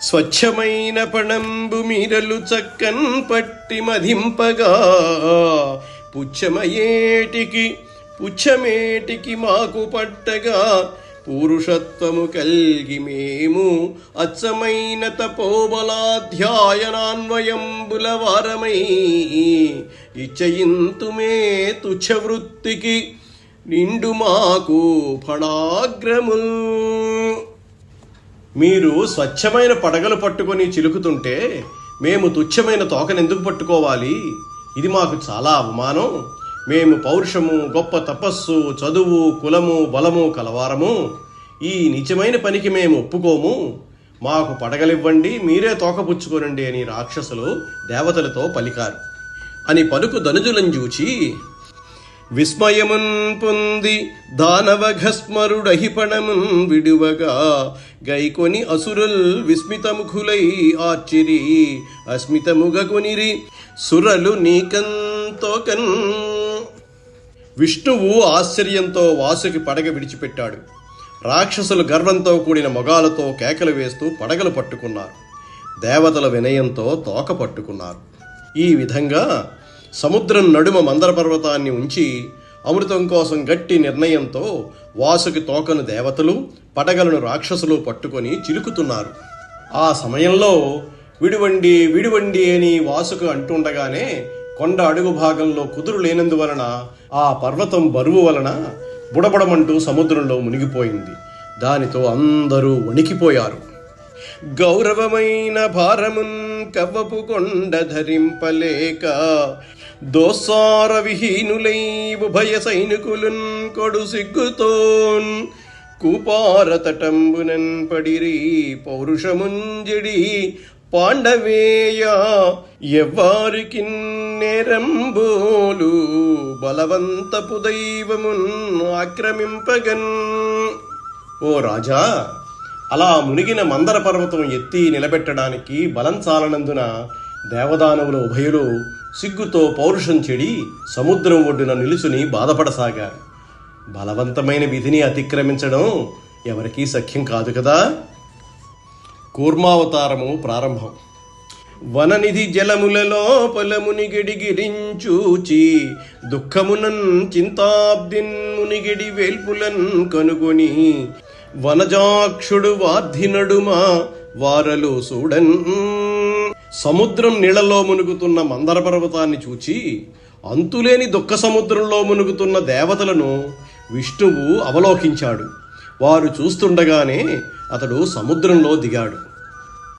స్వచ్ఛమైన పణంబు మీరలు చక్కన్ పట్టి మధింపగా పుచ్చమేటికి మాకు పట్టగా పురుషత్వము కల్గి మేము అచ్చమైన తపోబలాధ్యాయనాన్వయంబుల వారమై ఇచ్చయింతుమే తుచ్చవృత్తికి నిండు మాకు ఫణాగ్రముల్. మీరు స్వచ్ఛమైన పడగలు పట్టుకొని చిలుకుతుంటే మేము తుచ్చమైన తోకనెందుకు పట్టుకోవాలి? ఇది మాకు చాలా అవమానం. మేము పౌరుషము, గొప్ప తపస్సు, చదువు, కులము, బలము కలవారము. ఈ నిజమైన పనికి మేము ఒప్పుకోము. మాకు పడగలివ్వండి, మీరే తోకపుచ్చుకోనండి అని రాక్షసులు దేవతలతో పలికారు. అని పలుకు ధనుజులను చూచి విస్మయమున్ పొంది దానవఘస్మరుడహిపణమున్ విడువగా గైకొని అసురుల్ విస్మితముఖులై ఆర్చిరి అస్మితముగకొనిరి సురలు నీకంతోకన్. విష్ణువు ఆశ్చర్యంతో వాసుకి పడగ విడిచిపెట్టాడు. రాక్షసులు గర్వంతో కూడిన మొగాలతో కేకలు వేస్తూ పడగలు పట్టుకున్నారు. దేవతల వినయంతో తోక పట్టుకున్నారు. ఈ విధంగా సముద్రం నడుమ మందర పర్వతాన్ని ఉంచి అమృతం కోసం గట్టి నిర్ణయంతో వాసుకి తోకను దేవతలు, పడగలను రాక్షసులు పట్టుకొని చిలుకుతున్నారు. ఆ సమయంలో విడివండి విడివండి అని వాసుకు అంటుండగానే కొండ అడుగు భాగంలో కుదురు లేనందువలన ఆ పర్వతం బరువు వలన బుడబడమంటూ సముద్రంలో మునిగిపోయింది. దానితో అందరూ వణికిపోయారు. గౌరవమైన భారమున్ కవ్వపు కొండ ధరింపలేక దోసార విహీనులై ఉభయ సైనికులున్ కొడు సిగ్గుతోన్ కూపార తటంబునన్ పడిరి పౌరుషముంజడి పాండవేయ ఎవ్వారికి నేరంబోలు బలవంతపు దైవమున్ ఆక్రమింపగన్. ఓ రాజా, అలా మునిగిన మందర పర్వతం ఎత్తి నిలబెట్టడానికి బలం చాలనందున దేవదానవుల ఉభయులు సిగ్గుతో పౌరుషం చెడి సముద్రం ఒడ్డున నిలుచుని బాధపడసాగారు. బలవంతమైన విధిని అతిక్రమించడం ఎవరికీ సఖ్యం కాదు కదా. కూర్మావతారము ప్రారంభం. వననిధి జలములలో పొలమునిగడి గిరించూచి దుఃఖమునన్ చింతాబ్దిన్ మునిగడి వేల్పులన్ కనుగొని వనజాక్షుడు వార్ధి నడుమ వారలు చూడన్. సముద్రం నీళ్లలో మునుగుతున్న మందర పర్వతాన్ని చూచి అంతులేని దుఃఖ సముద్రంలో మునుగుతున్న దేవతలను విష్ణువు అవలోకించాడు. వారు చూస్తుండగానే అతడు సముద్రంలో దిగాడు.